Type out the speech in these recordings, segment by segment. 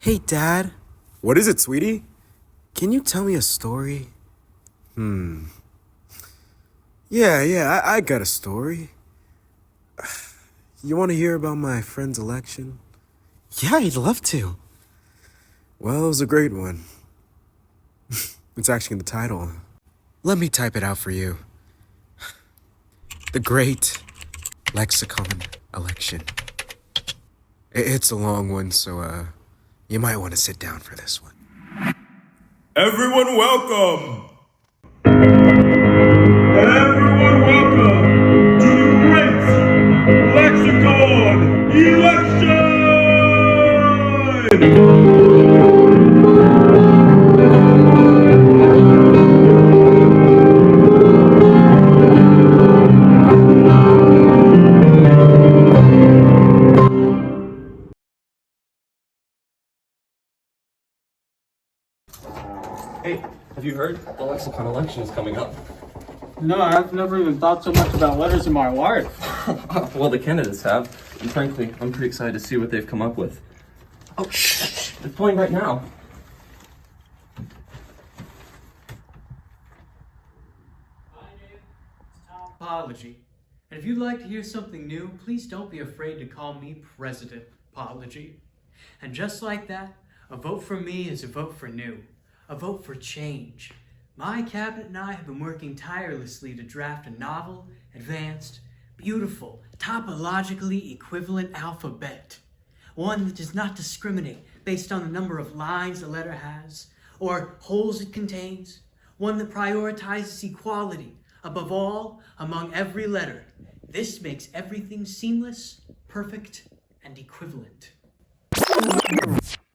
Hey, Dad. What is it, sweetie? Can you tell me a story? Yeah, I got a story. You want to hear about my friend's election? Yeah, I'd love to. Well, it was a great one. It's actually in the title. Let me type it out for you. The Great Lexicon Election. It's a long one, so, you might want to sit down for this one. Everyone welcome! Everyone welcome to the Great Lexicon Election! Hey, have you heard? The Lexicon election is coming up. No, I've never even thought so much about letters in my life. Well, the candidates have, and frankly, I'm pretty excited to see what they've come up with. Oh, shh! It's playing right now. My name is Pology, and if you'd like to hear something new, please don't be afraid to call me President Pology. And just like that, a vote for me is a vote for new, a vote for change. My cabinet and I have been working tirelessly to draft a novel, advanced, beautiful, topologically equivalent alphabet. One that does not discriminate based on the number of lines a letter has or holes it contains. One that prioritizes equality above all among every letter. This makes everything seamless, perfect, and equivalent.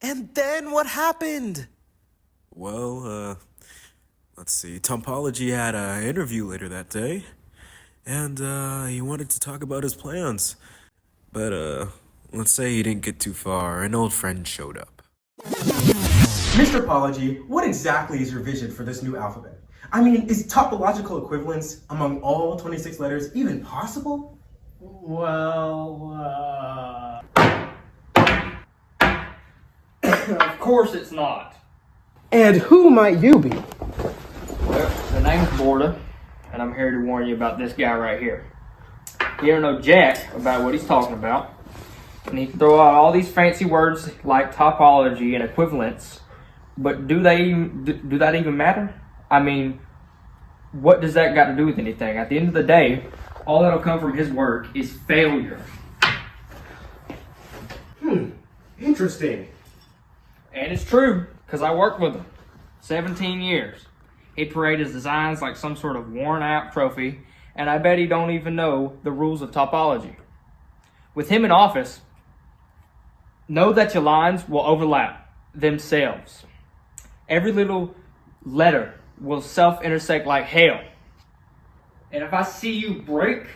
And then what happened? Well, let's see. Topology had an interview later that day, and he wanted to talk about his plans. But let's say he didn't get too far. An old friend showed up. Mr. Pology, what exactly is your vision for this new alphabet? I mean, is topological equivalence among all 26 letters even possible? Well, of course it's not. And who might you be? Well, the name's Borda, and I'm here to warn you about this guy right here. He don't know jack about what he's talking about, and he can throw out all these fancy words like topology and equivalence, but do that even matter? I mean, what does that got to do with anything? At the end of the day, all that'll come from his work is failure. Interesting. And it's true, because I worked with him 17 years. He paraded his designs like some sort of worn-out trophy, and I bet he don't even know the rules of topology. With him in office, know that your lines will overlap themselves. Every little letter will self-intersect like hell. And if I see you break,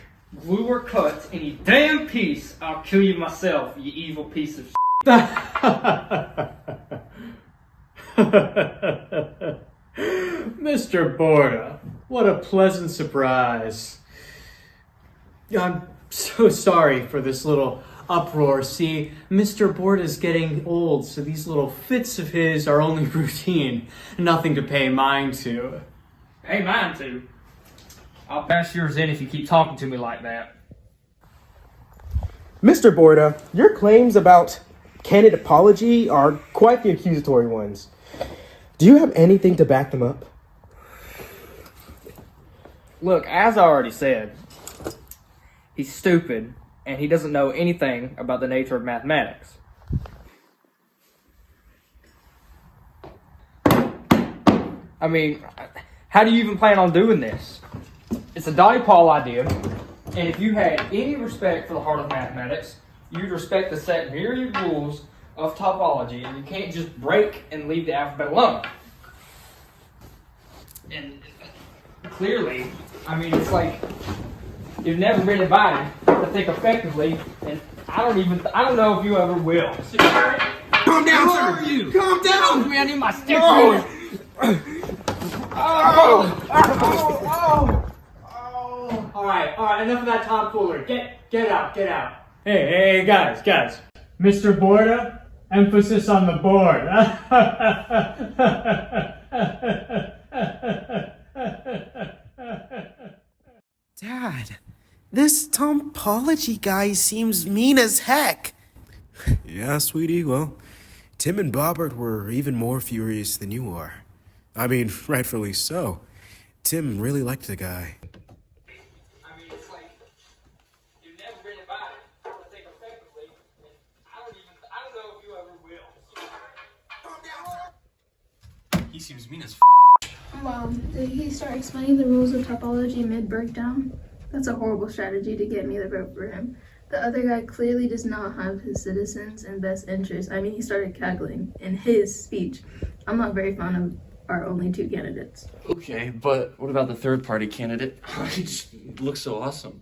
glue, or cut any damn piece, I'll kill you myself, you evil piece of shit. Mr. Borda, what a pleasant surprise. I'm so sorry for this little uproar. See, Mr. Borda's getting old, so these little fits of his are only routine, nothing to pay mind to. Pay mind to? I'll pass yours in if you keep talking to me like that. Mr. Borda, your claims about candidate apology are quite the accusatory ones. Do you have anything to back them up? Look, as I already said, he's stupid, and he doesn't know anything about the nature of mathematics. I mean, how do you even plan on doing this? It's a Dolly Paul idea, and if you had any respect for the heart of mathematics, you'd respect the set myriad rules of topology, and you can't just break and leave the alphabet alone. And clearly, I mean, it's like you've never been invited to think effectively, and I don't know if you ever will. Calm down, sir! You? Calm down! Man, I need my stick. All right, enough of that tomfoolery. Get out. Hey, guys. Mr. Borda, Emphasis on the board. Dad, this topology guy seems mean as heck. Yeah, sweetie, well, Tim and Bobbert were even more furious than you are. I mean, rightfully so. Tim really liked the guy. I mean, it's like you've never been about it. I think effectively, and I don't know if you ever will. He seems mean as Well, did he start explaining the rules of topology mid-breakdown? That's a horrible strategy to get me to vote for him. The other guy clearly does not have his citizens in best interest. I mean, he started cackling in his speech. I'm not very fond of our only two candidates. Okay, but what about the third party candidate? He just looks so awesome.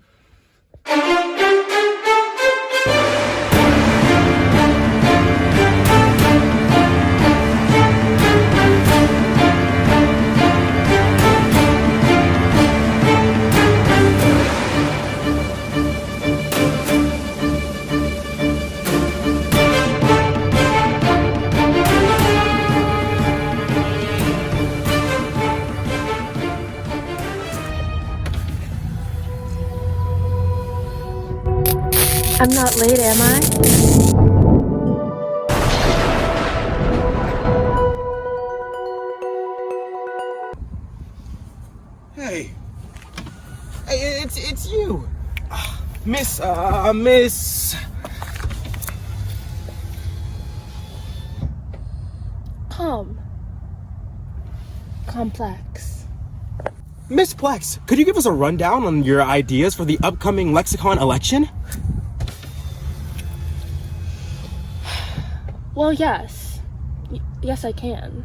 I'm not late, am I? Hey, it's you, Miss Complex. Miss Plex, could you give us a rundown on your ideas for the upcoming Lexicon election? Well, yes. Yes, I can.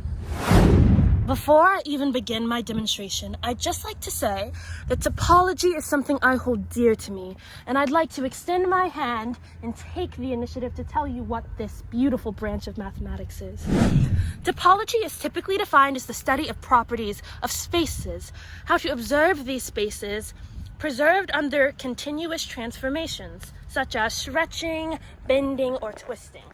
Before I even begin my demonstration, I'd just like to say that topology is something I hold dear to me, and I'd like to extend my hand and take the initiative to tell you what this beautiful branch of mathematics is. Topology is typically defined as the study of properties of spaces, how to observe these spaces preserved under continuous transformations, such as stretching, bending, or twisting.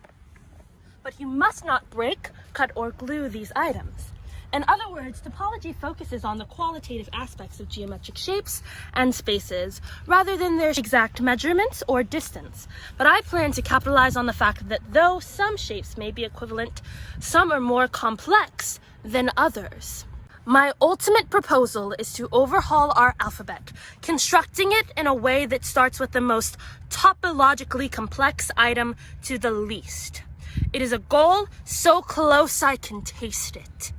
But you must not break, cut, or glue these items. In other words, topology focuses on the qualitative aspects of geometric shapes and spaces, rather than their exact measurements or distance. But I plan to capitalize on the fact that though some shapes may be equivalent, some are more complex than others. My ultimate proposal is to overhaul our alphabet, constructing it in a way that starts with the most topologically complex item to the least. It is a goal so close I can taste it.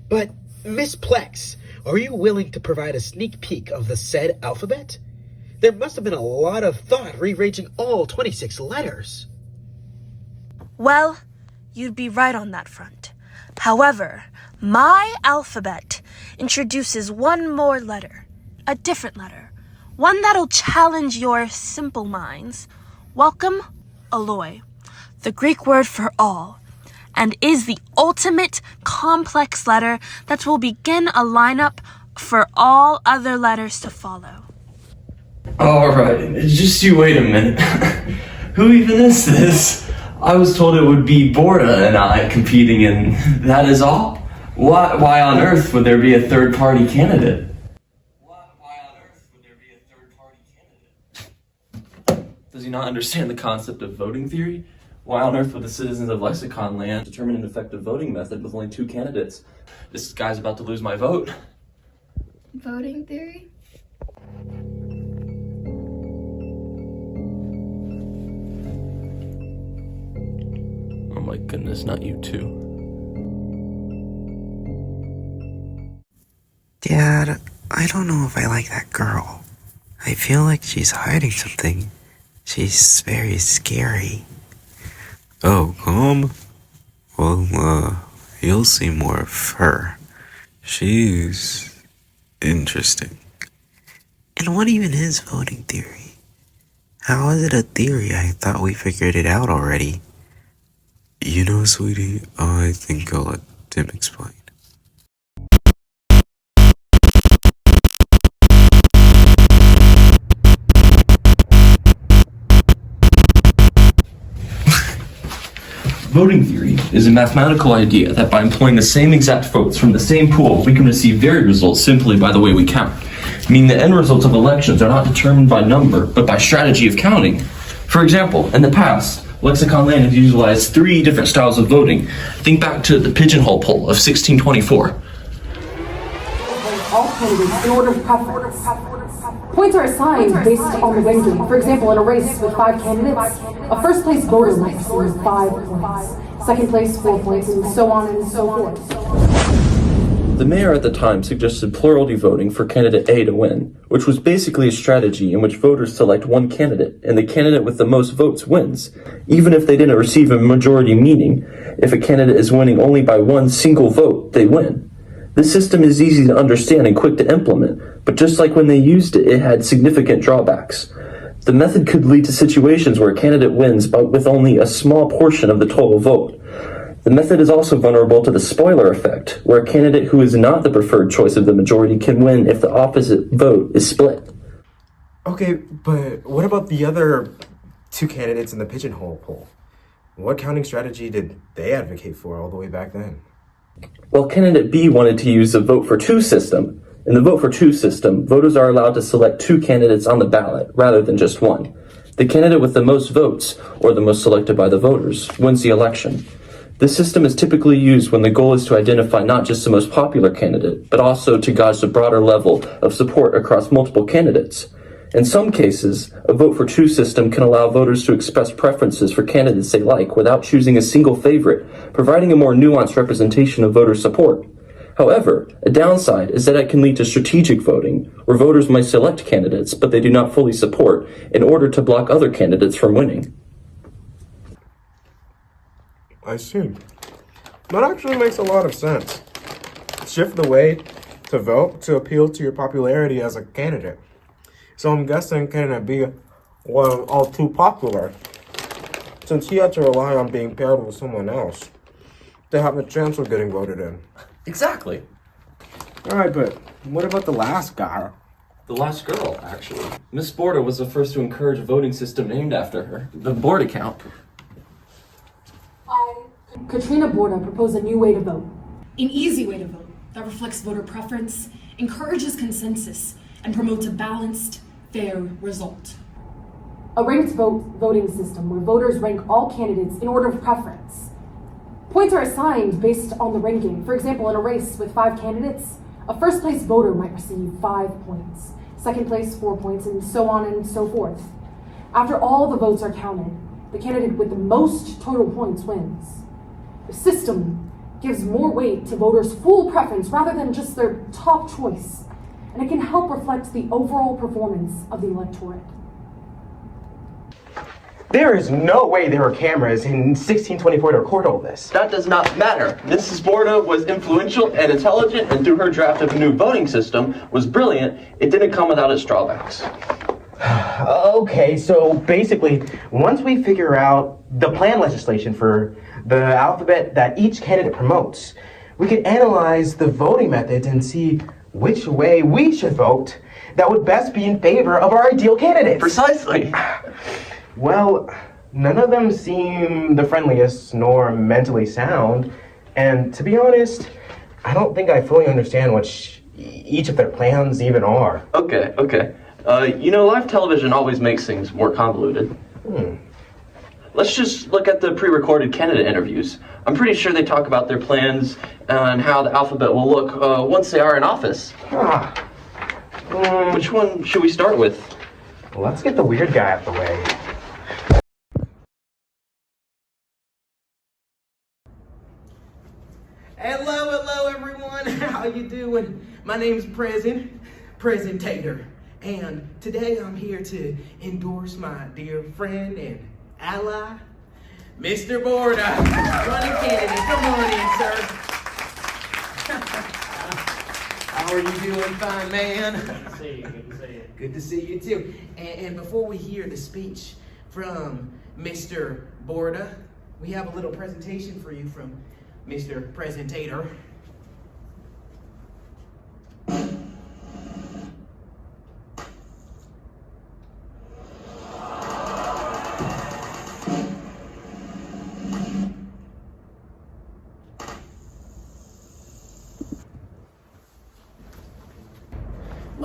But, Miss Plex, are you willing to provide a sneak peek of the said alphabet? There must have been a lot of thought rearranging all 26 letters. Well, you'd be right on that front. However, my alphabet introduces one more letter, a different letter, one that'll challenge your simple minds. Welcome, alloy, the Greek word for all, and is the ultimate complex letter that will begin a lineup for all other letters to follow. Alright, just you wait a minute. Who even is this? I was told it would be Borda and I competing, and that is all? Why on earth would there be a third party candidate? Does he not understand the concept of voting theory? Why on earth would the citizens of Lexicon Land determine an effective voting method with only two candidates? This guy's about to lose my vote. Voting theory? Oh my goodness, not you too. Dad, I don't know if I like that girl. I feel like she's hiding something. She's very scary. Oh, Com? Well, you'll see more of her. She's interesting. And what even is voting theory? How is it a theory? I thought we figured it out already. You know, sweetie, I think I'll let Tim explain. Voting theory is a mathematical idea that by employing the same exact votes from the same pool, we can receive varied results simply by the way we count. Meaning the end results of elections are not determined by number, but by strategy of counting. For example, in the past, Lexicon Land has utilized 3 different styles of voting. Think back to the pigeonhole poll of 1624. All candidates in order of preference. Points are assigned based on the ranking. For example, in a race with 5 candidates, a first place voter might receive 5 points, second place 4 points, and so on and so forth. The mayor at the time suggested plurality voting for candidate A to win, which was basically a strategy in which voters select one candidate, and the candidate with the most votes wins, even if they didn't receive a majority, meaning if a candidate is winning only by one single vote, they win. This system is easy to understand and quick to implement, but just like when they used it, it had significant drawbacks. The method could lead to situations where a candidate wins but with only a small portion of the total vote. The method is also vulnerable to the spoiler effect, where a candidate who is not the preferred choice of the majority can win if the opposite vote is split. Okay, but what about the other 2 candidates in the pigeonhole poll? What counting strategy did they advocate for all the way back then? Well, candidate B wanted to use a vote for 2 system. In the vote for 2 system, voters are allowed to select 2 candidates on the ballot rather than just one. The candidate with the most votes, or the most selected by the voters, wins the election. This system is typically used when the goal is to identify not just the most popular candidate, but also to gauge the broader level of support across multiple candidates. In some cases, a vote for 2 system can allow voters to express preferences for candidates they like without choosing a single favorite, providing a more nuanced representation of voter support. However, a downside is that it can lead to strategic voting, where voters might select candidates but they do not fully support in order to block other candidates from winning. I see. That actually makes a lot of sense. Shift the way to vote to appeal to your popularity as a candidate. So I'm guessing candidate B wasn't all too popular, since he had to rely on being paired with someone else to have a chance of getting voted in. Exactly. Alright, but what about the last guy? The last girl, actually. Miss Borda was the first to encourage a voting system named after her, the Borda count. Katrina Borda proposed a new way to vote. An easy way to vote that reflects voter preference, encourages consensus, and promotes a balanced, fair result. A ranked voting system where voters rank all candidates in order of preference. Points are assigned based on the ranking. For example, in a race with 5 candidates, a first place voter might receive 5 points, second place 4 points, and so on and so forth. After all the votes are counted, the candidate with the most total points wins. The system gives more weight to voters' full preference rather than just their top choice, and it can help reflect the overall performance of the electorate. There is no way there were cameras in 1624 to record all this. That does not matter. Mrs. Borda was influential and intelligent, and through her draft of a new voting system was brilliant. It didn't come without its drawbacks. Okay, so basically, once we figure out the plan legislation for the alphabet that each candidate promotes, we can analyze the voting methods and see which way we should vote that would best be in favor of our ideal candidates. Precisely. Well, none of them seem the friendliest nor mentally sound, and to be honest, I don't think I fully understand what each of their plans even are. Okay. Live television always makes things more convoluted. Let's just look at the pre-recorded candidate interviews. I'm pretty sure they talk about their plans and how the alphabet will look once they are in office. Which one should we start with? Let's get the weird guy out the way. Hello everyone, how you doing? My name's Presentator, and today I'm here to endorse my dear friend and ally, Mr. Borda, running candidate. Come on in, sir. How are you doing, fine man? Good to see you, Good to see you too. And before we hear the speech from Mr. Borda, we have a little presentation for you from Mr. Presentator.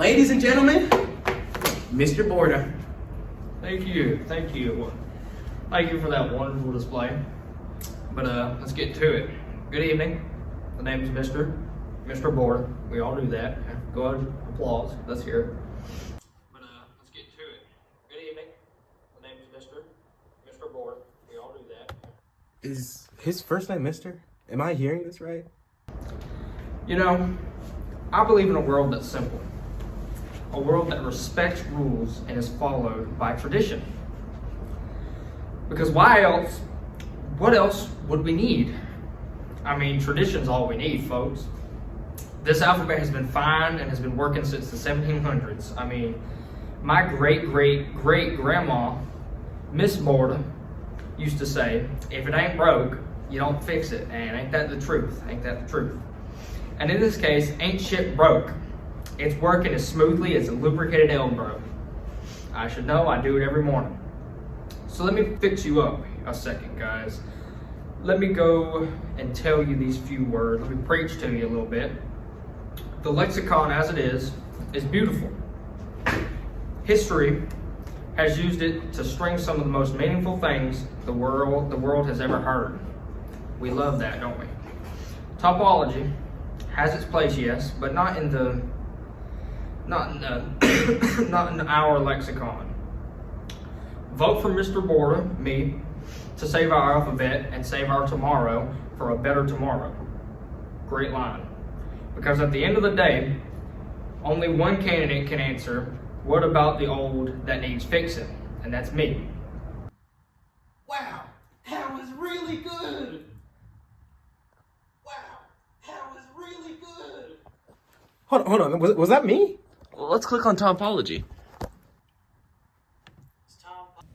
Ladies and gentlemen, Mr. Borda. Thank you. Thank you for that wonderful display. But let's get to it. Good evening. The name is Mr. Borda. We all do that. Go ahead, applause. Let's hear it. But let's get to it. Good evening. The name is Mr. Borda. We all do that. Is his first name Mr.? Am I hearing this right? You know, I believe in a world that's simple. A world that respects rules and is followed by tradition. Because what else would we need? I mean, tradition's all we need, folks. This alphabet has been fine and has been working since the 1700s. I mean, my great-great-great-grandma, Miss Borda, used to say, if it ain't broke, you don't fix it. And ain't that the truth? Ain't that the truth? And in this case, ain't shit broke. It's working as smoothly as a lubricated elbow. I should know, I do it every morning. So let me fix you up a second, guys. Let me go and tell you these few words. Let me preach to you a little bit. The lexicon as it is beautiful. History has used it to string some of the most meaningful things the world has ever heard. We love that, don't we? Topology has its place, yes, but not in our lexicon. Vote for Mr. Borda, me, to save our alphabet and save our tomorrow for a better tomorrow. Great line. Because at the end of the day, only one candidate can answer, what about the old that needs fixing? And that's me. Wow, that was really good. Wow, that was really good. Hold on. Was that me? Let's click on topology.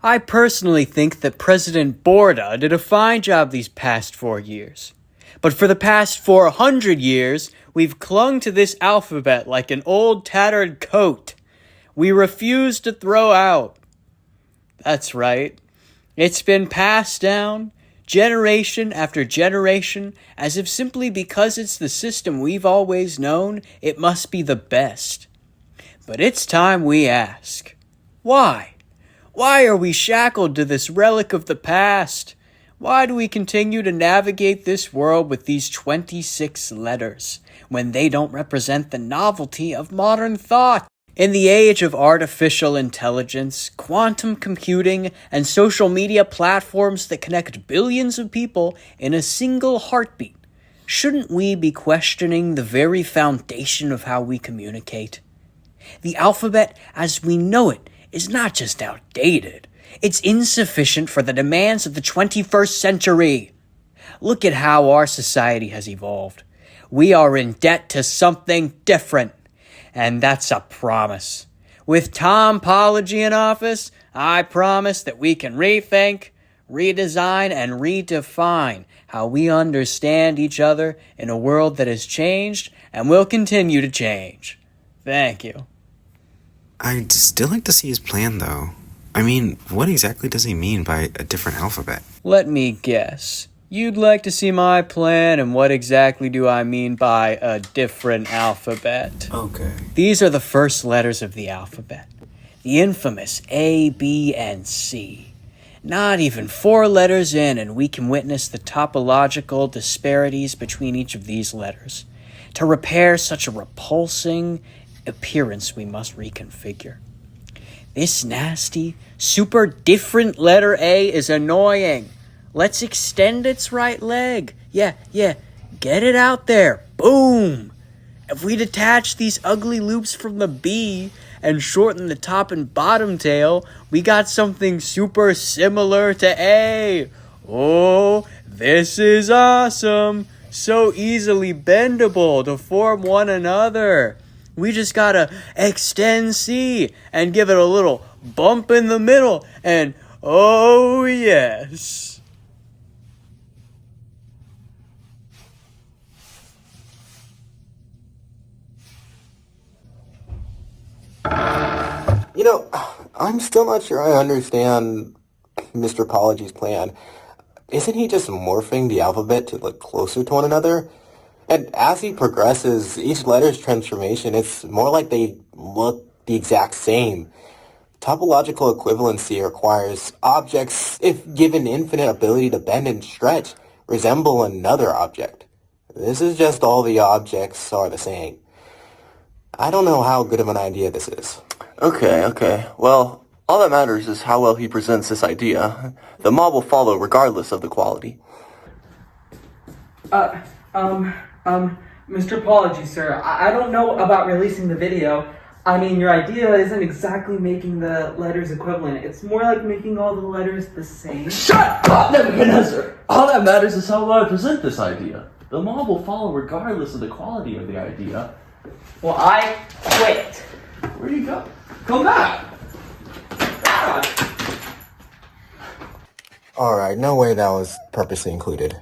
I personally think that President Borda did a fine job these past 4 years. But for the past 400 years, we've clung to this alphabet like an old tattered coat we refuse to throw out. That's right. It's been passed down, generation after generation, as if simply because it's the system we've always known, it must be the best. But it's time we ask, why? Why are we shackled to this relic of the past? Why do we continue to navigate this world with these 26 letters, when they don't represent the novelty of modern thought? In the age of artificial intelligence, quantum computing, and social media platforms that connect billions of people in a single heartbeat, shouldn't we be questioning the very foundation of how we communicate? The alphabet as we know it is not just outdated, it's insufficient for the demands of the 21st century. Look at how our society has evolved. We are in debt to something different. And that's a promise. With Tom Pology in office, I promise that we can rethink, redesign, and redefine how we understand each other in a world that has changed and will continue to change. Thank you. I'd still like to see his plan, though. I mean, what exactly does he mean by a different alphabet? Let me guess. You'd like to see my plan, and what exactly do I mean by a different alphabet? Okay. These are the first letters of the alphabet. The infamous A, B, and C. Not even 4 letters in, and we can witness the topological disparities between each of these letters. To repair such a repulsing appearance, we must reconfigure. This nasty, super different letter A is annoying. Let's extend its right leg. Yeah, get it out there. Boom! If we detach these ugly loops from the B and shorten the top and bottom tail, we got something super similar to A. Oh, this is awesome. So easily bendable to form one another. We just gotta extend C and give it a little bump in the middle, and oh yes. You know, I'm still not sure I understand Mr. Pology's plan. Isn't he just morphing the alphabet to look closer to one another? And as he progresses, each letter's transformation, it's more like they look the exact same. Topological equivalency requires objects, if given infinite ability to bend and stretch, resemble another object. This is just all the objects are the same. I don't know how good of an idea this is. Okay. Well, all that matters is how well he presents this idea. The mob will follow regardless of the quality. Mr. Pology, sir, I don't know about releasing the video. I mean, your idea isn't exactly making the letters equivalent. It's more like making all the letters the same. Shut up, Nebuchadnezzar! All that matters is how well I present this idea. The mob will follow regardless of the quality of the idea. Well, I quit. Where'd you go? Come back! Alright, no way that was purposely included.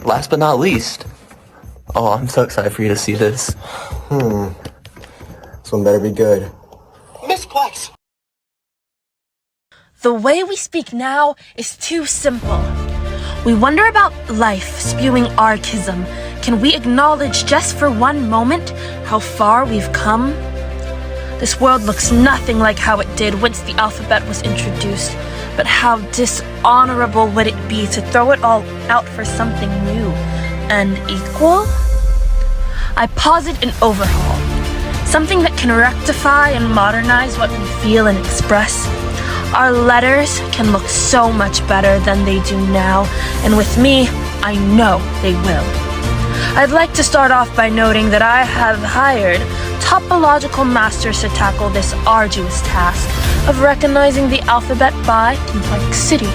Last but not least. Oh, I'm so excited for you to see this. This one better be good. Miss Plex! The way we speak now is too simple. We wonder about life spewing archism. Can we acknowledge just for one moment how far we've come? This world looks nothing like how it did once the alphabet was introduced, but how dishonorable would it be to throw it all out for something new and equal? I posit an overhaul, something that can rectify and modernize what we feel and express. Our letters can look so much better than they do now, and with me, I know they will. I'd like to start off by noting that I have hired topological masters to tackle this arduous task of recognizing the alphabet by complexity.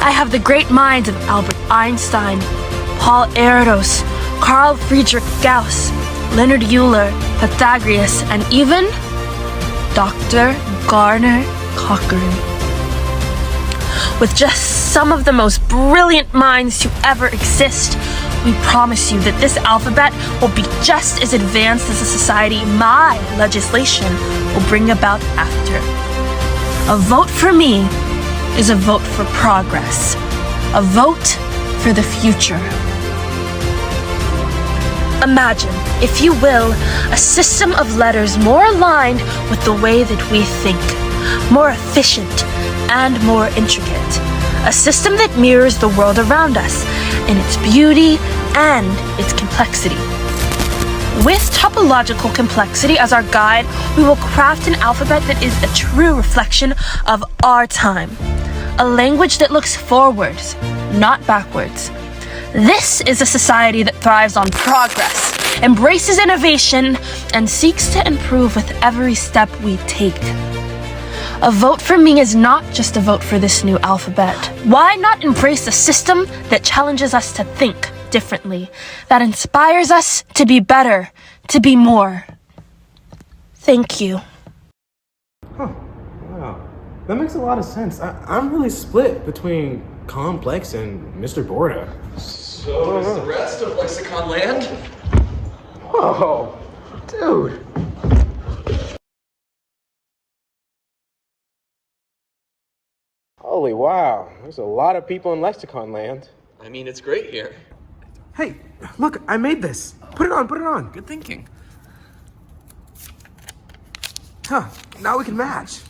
I have the great minds of Albert Einstein, Paul Eros, Carl Friedrich Gauss, Leonard Euler, Pythagoras, and even Dr. Garner Cochran. With just some of the most brilliant minds to ever exist, we promise you that this alphabet will be just as advanced as the society my legislation will bring about after. A vote for me is a vote for progress. A vote for the future. Imagine, if you will, a system of letters more aligned with the way that we think, more efficient and more intricate. A system that mirrors the world around us in its beauty and its complexity. With topological complexity as our guide, we will craft an alphabet that is a true reflection of our time. A language that looks forwards, not backwards. This is a society that thrives on progress, embraces innovation, and seeks to improve with every step we take. A vote for me is not just a vote for this new alphabet. Why not embrace a system that challenges us to think differently, that inspires us to be better, to be more? Thank you. Wow. That makes a lot of sense. I'm really split between Com Plex and Mr. Borda. So is the rest of Lexicon Land? Whoa, dude. Holy wow, there's a lot of people in Lexicon Land. I mean, it's great here. Hey, look, I made this. Put it on. Good thinking. Huh, now we can match.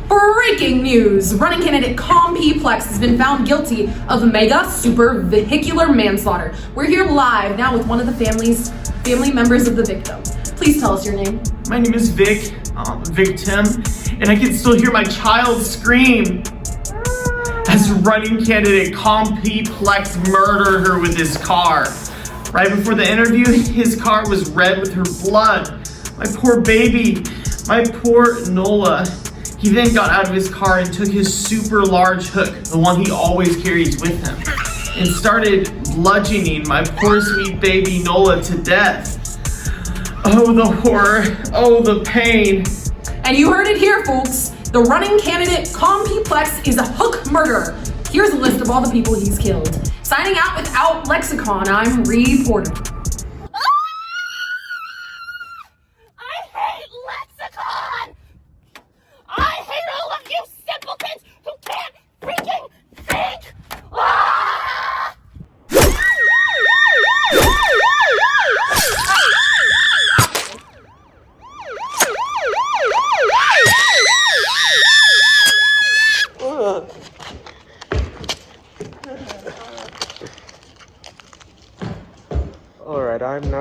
Breaking news! Running candidate Com Plex has been found guilty of mega super vehicular manslaughter. We're here live now with one of the family members of the victim. Please tell us your name. My name is Vic Tim, and I can still hear my child scream as running candidate Com Plex murdered her with his car. Right before the interview, his car was red with her blood. My poor baby, my poor Nola. He then got out of his car and took his super large hook, the one he always carries with him, and started bludgeoning my poor sweet baby Nola to death. Oh, the horror. Oh, the pain. And you heard it here, folks. The running candidate Com Plex is a hook murderer. Here's a list of all the people he's killed. Signing out without Lexicon, I'm Porter. I hate Lexicon! I hate all of you simpletons who can't freaking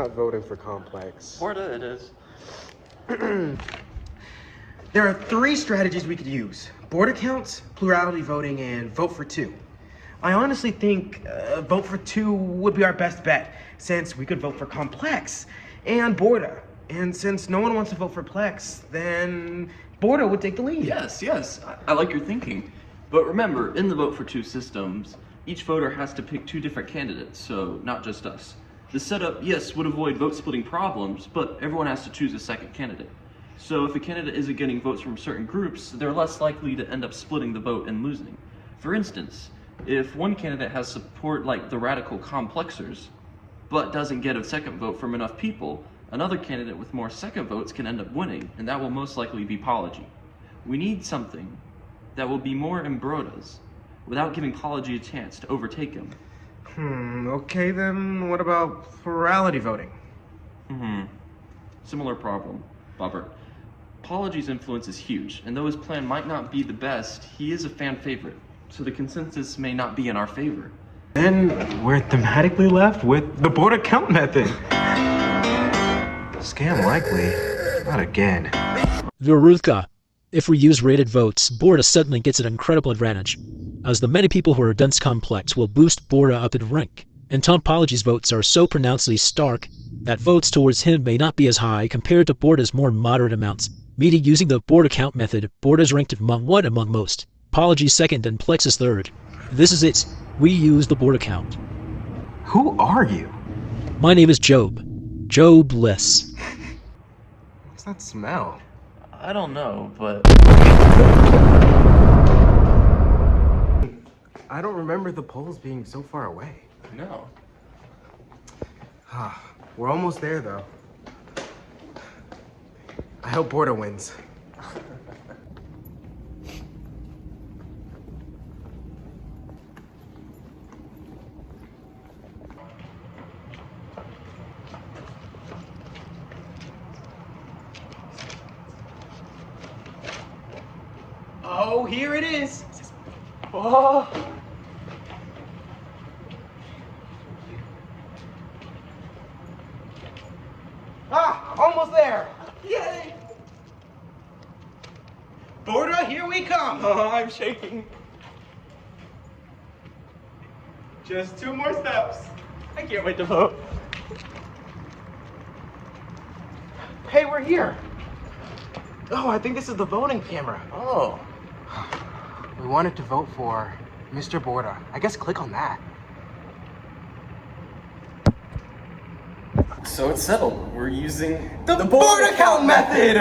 not voting for Com Plex. Borda, it is. There are 3 strategies we could use: Borda counts, plurality voting, and vote for 2. I honestly think vote for 2 would be our best bet, since we could vote for Com Plex and Borda. And since no one wants to vote for Plex, then Borda would take the lead. Yes, I like your thinking. But remember, in the vote for 2 systems, each voter has to pick 2 different candidates, so not just us. The setup, yes, would avoid vote splitting problems, but everyone has to choose a second candidate. So if a candidate isn't getting votes from certain groups, they're less likely to end up splitting the vote and losing. For instance, if one candidate has support like the radical complexers, but doesn't get a second vote from enough people, another candidate with more second votes can end up winning, and that will most likely be Pology. We need something that will be more in Borda's, without giving Pology a chance to overtake him. Okay then, what about plurality voting? Similar problem, Bobbert. Pology's influence is huge, and though his plan might not be the best, he is a fan favorite, so the consensus may not be in our favor. Then we're thematically left with the Borda count method. Scam likely. Not again. Verutka. If we use rated votes, Borda suddenly gets an incredible advantage, as the many people who are dense complex will boost Borda up in rank, and Topology's votes are so pronouncedly stark that votes towards him may not be as high compared to Borda's more moderate amounts, meaning using the Borda count method, Borda's ranked among most, Pology's second, and Plex is third. This is it. We use the Borda count. Who are you? My name is Job. Job Bliss. What's that smell? I don't know, but... I don't remember the polls being so far away. No. We're almost there, though. I hope Borda wins. Oh, here it is. Oh. Almost there. Yay. Borda, here we come. Oh, I'm shaking. Just 2 more steps. I can't wait to vote. Hey, we're here. Oh, I think this is the voting camera. Oh. We wanted to vote for Mr. Borda. I guess click on that. So it's settled. We're using The Borda count method!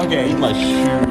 Okay, my shoe.